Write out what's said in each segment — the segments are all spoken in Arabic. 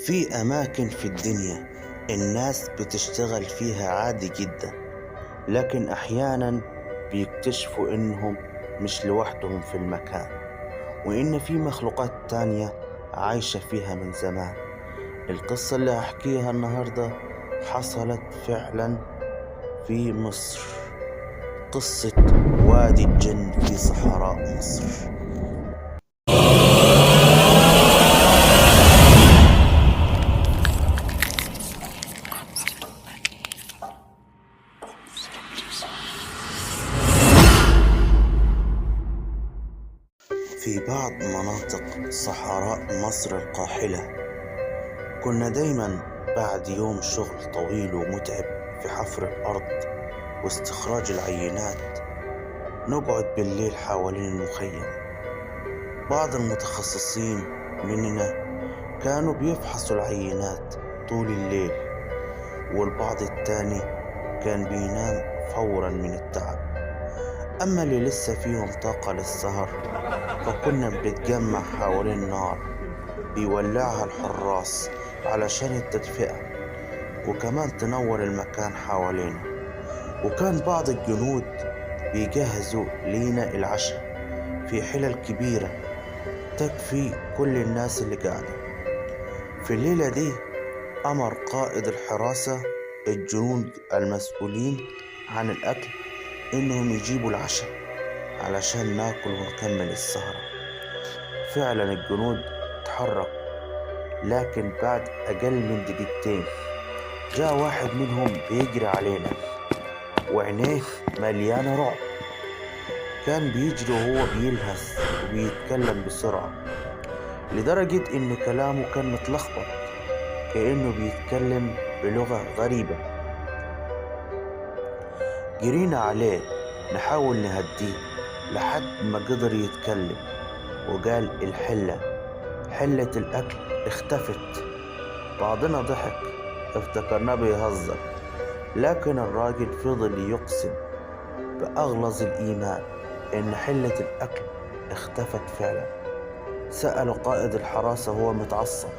في أماكن في الدنيا الناس بتشتغل فيها عادي جدا، لكن أحيانا بيكتشفوا إنهم مش لوحدهم في المكان، وإن في مخلوقات تانية عايشة فيها من زمان. القصة اللي هحكيها النهاردة حصلت فعلا في مصر، قصة وادي الجن في صحراء مصر. في بعض مناطق صحراء مصر القاحلة، كنا دايما بعد يوم شغل طويل ومتعب في حفر الأرض واستخراج العينات نقعد بالليل حوالين المخيم. بعض المتخصصين مننا كانوا بيفحصوا العينات طول الليل، والبعض التاني كان بينام فورا من التعب. أما اللي لسه فيهم طاقة للسهر فكنا بنتجمع حوالين نار بيولعها الحراس علشان التدفئة، وكمان تنور المكان حوالينا. وكان بعض الجنود بيجهزوا لينا العشاء في حلل كبيرة تكفي كل الناس اللي قاعدة. في الليلة دي أمر قائد الحراسة الجنود المسؤولين عن الأكل إنهم يجيبوا العشاء علشان ناكل ونكمل السهرة. فعلا الجنود تحرك، لكن بعد أقل من دقيقتين جاء واحد منهم بيجري علينا وعينيه مليانة رعب. كان بيجري وهو بيلهث وبيتكلم بسرعة، لدرجة إن كلامه كان متلخبط كأنه بيتكلم بلغة غريبة. جرينا عليه نحاول نهديه لحد ما قدر يتكلم وقال حلة الأكل اختفت. بعضنا ضحك، افتكرناه بيهزر، لكن الراجل فضل يقسم بأغلظ الإيمان إن حلة الأكل اختفت فعلا. سأله قائد الحراسة وهو متعصب،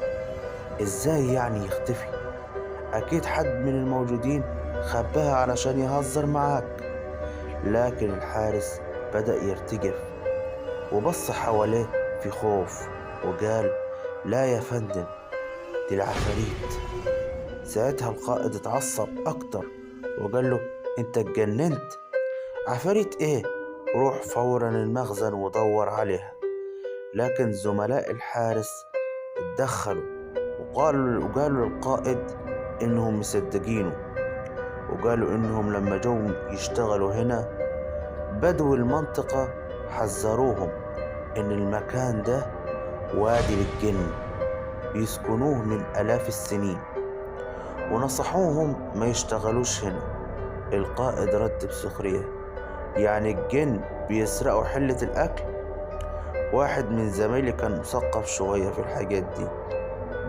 إزاي يعني يختفي؟ أكيد حد من الموجودين خباها علشان يهزر معاك. لكن الحارس بدأ يرتجف وبص حواليه في خوف وقال، لا يا فندم، دي العفاريت. ساعتها القائد اتعصب أكتر وقال له، انت اتجننت؟ عفاريت ايه؟ روح فورا المخزن ودور عليها. لكن زملاء الحارس اتدخلوا وقالوا للقائد انهم مصدقينه، وقالوا انهم لما جو يشتغلوا هنا بدو المنطقة حذروهم ان المكان ده وادي للجن بيسكنوه من آلاف السنين، ونصحوهم ما يشتغلوش هنا. القائد رد بسخرية، يعني الجن بيسرقوا حلة الأكل؟ واحد من زمايلي كان مثقف شوية في الحاجات دي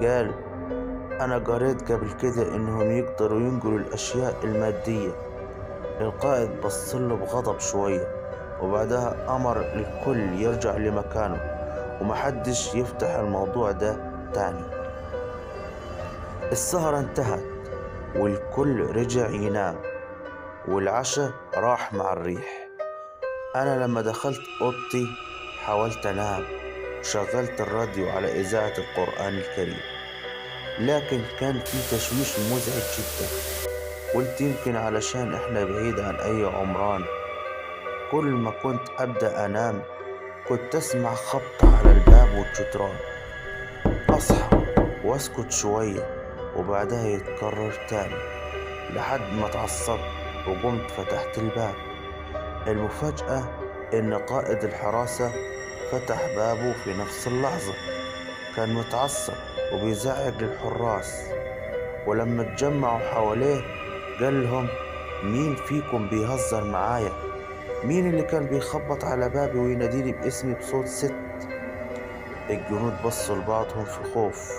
قال، أنا قريت قبل كده إنهم يقدروا ينقلوا الأشياء المادية. القائد بصله بغضب شوية وبعدها أمر الكل يرجع لمكانه ومحدش يفتح الموضوع ده تاني. السهرة انتهت والكل رجع ينام والعشاء راح مع الريح. أنا لما دخلت أوضتي حاولت أنام وشغلت الراديو على إذاعة القرآن الكريم، لكن كان في تشويش مزعج جدا. قلت يمكن علشان إحنا بعيد عن أي عمران. كل ما كنت أبدأ أنام كنت أسمع خبط على الباب والجدران، أصحى وأسكت شوية وبعدها يتكرر تاني لحد ما اتعصبت وقمت فتحت الباب. المفاجأة إن قائد الحراسة فتح بابه في نفس اللحظة. كان متعصب وبيزعق للحراس، ولما اتجمعوا حواليه قال لهم، مين فيكم بيهزر معايا؟ مين اللي كان بيخبط على بابي ويناديني باسمي بصوت ست؟ الجنود بصوا لبعضهم في خوف.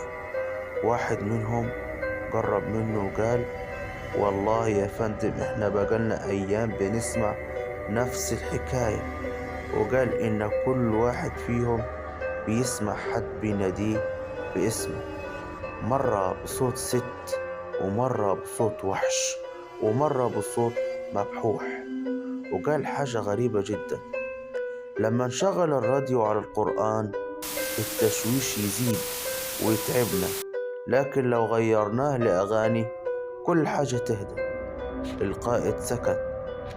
واحد منهم قرب منه وقال، والله يا فندم احنا بقالنا ايام بنسمع نفس الحكاية. وقال ان كل واحد فيهم بيسمع حد بيناديه باسمه. مرة بصوت ست، ومرة بصوت وحش، ومرة بصوت مبحوح. وقال حاجة غريبة جدا: لما نشغل الراديو على القرآن التشويش يزيد ويتعبنا، لكن لو غيرناه لأغاني كل حاجة تهدى. القائد سكت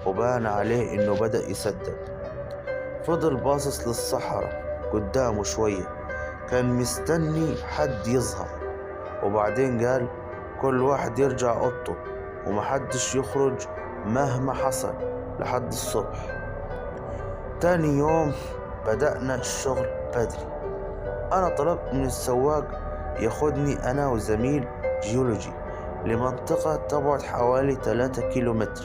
وبان عليه إنه بدأ يصدق. فضل باصص للصحراء قدامه شوية، كان مستني حد يظهر. وبعدين قال: كل واحد يرجع أوضته ومحدش يخرج مهما حصل لحد الصبح. تاني يوم بدأنا الشغل بدري. أنا طلبت من السواق ياخدني أنا وزميل جيولوجي لمنطقة تبعد حوالي 3 كيلومتر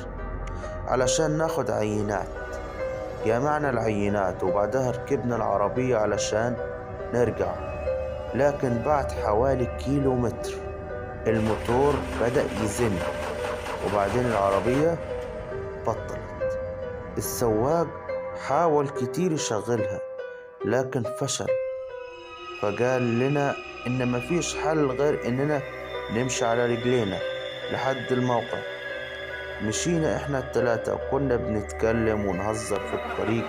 علشان ناخد عينات. جمعنا العينات وبعدها ركبنا العربية علشان نرجع، لكن بعد حوالي كيلومتر الموتور بدأ يزن، وبعدين العربية بطلت. السواق حاول كتير يشغلها لكن فشل، فقال لنا إن مفيش حل غير إننا نمشي على رجلينا لحد الموقع. مشينا إحنا التلاتة وكنا بنتكلم ونهزر في الطريق،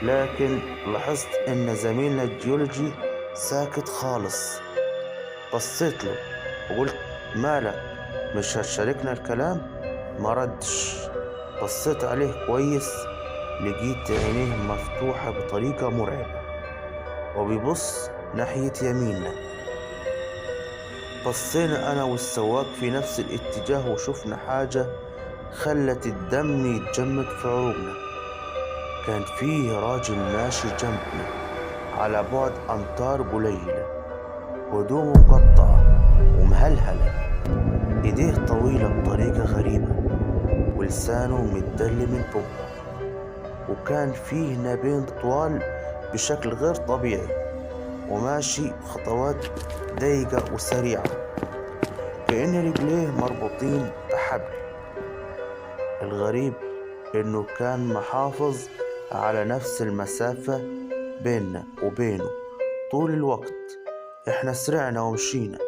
لكن لاحظت إن زميلنا الجيولوجي ساكت خالص. بصيت له وقلت: مالك، مش هتشاركنا الكلام؟ ما ردش. بصيت عليه كويس، لقيت عينيه مفتوحة بطريقة مرعبة وبيبص ناحية يميننا. بصينا أنا والسواق في نفس الاتجاه وشفنا حاجة خلت الدم يتجمد في عروقنا. كان فيه راجل ماشي جنبنا على بعد أمتار قليلة، هدومه مقطعة ومهلهلة، إيديه طويلة بطريقة غريبة، ولسانه متدلي من بقه، وكان فيه نابين طوال بشكل غير طبيعي، وماشي بخطوات ضيقة وسريعة كأن رجليه مربوطين بحبل. الغريب إنه كان محافظ على نفس المسافة بيننا وبينه طول الوقت. إحنا سرعنا ومشينا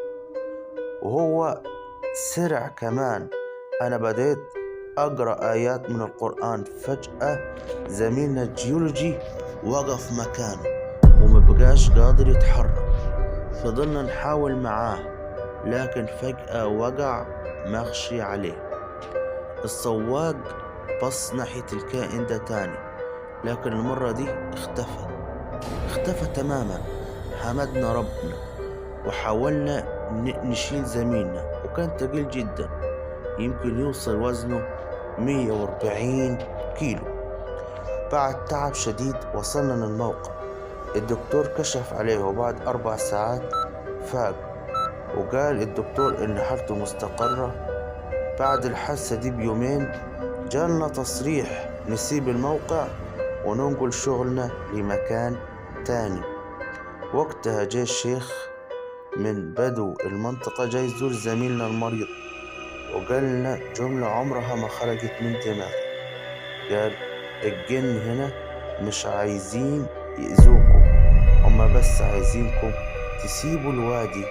وهو سرع كمان. أنا بديت أقرأ آيات من القرآن. فجأة زميلنا الجيولوجي وقف مكانه ومبقاش قادر يتحرك. فضلنا نحاول معاه لكن فجأة وقع مغشي عليه. السواق بص ناحية الكائن ده تاني، لكن المرة دي اختفى تماما. حمدنا ربنا وحاولنا نشيل زميلنا، وكان تقيل جدا، يمكن يوصل وزنه 140 كيلو. بعد تعب شديد وصلنا للموقع. الدكتور كشف عليه وبعد 4 ساعات فاق، وقال الدكتور إن حالته مستقرة. بعد الحادثة دي بيومين جالنا تصريح نسيب الموقع وننقل شغلنا لمكان تاني. وقتها جاء الشيخ من بدو المنطقة جاي يزور زميلنا المريض، وقال لنا جملة عمرها ما خرجت من دماغي. قال: الجن هنا مش عايزين يأذوكم، هما بس عايزينكم تسيبوا الوادي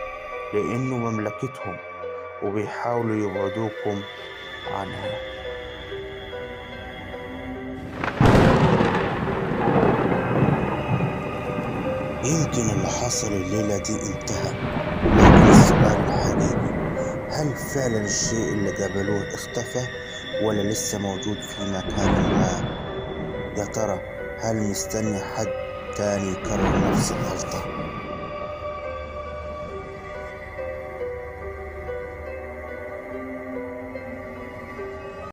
لأنه مملكتهم، وبيحاولوا يبعدوكم عنها. يمكن اللي حصل الليلة دي انتهى، لكن السؤال الحقيقي: هل فعلا الشيء اللي قابلوه اختفى ولا لسه موجود في مكان ما؟ يا ترى هل مستني حد تاني يكرر نفس الغلطة؟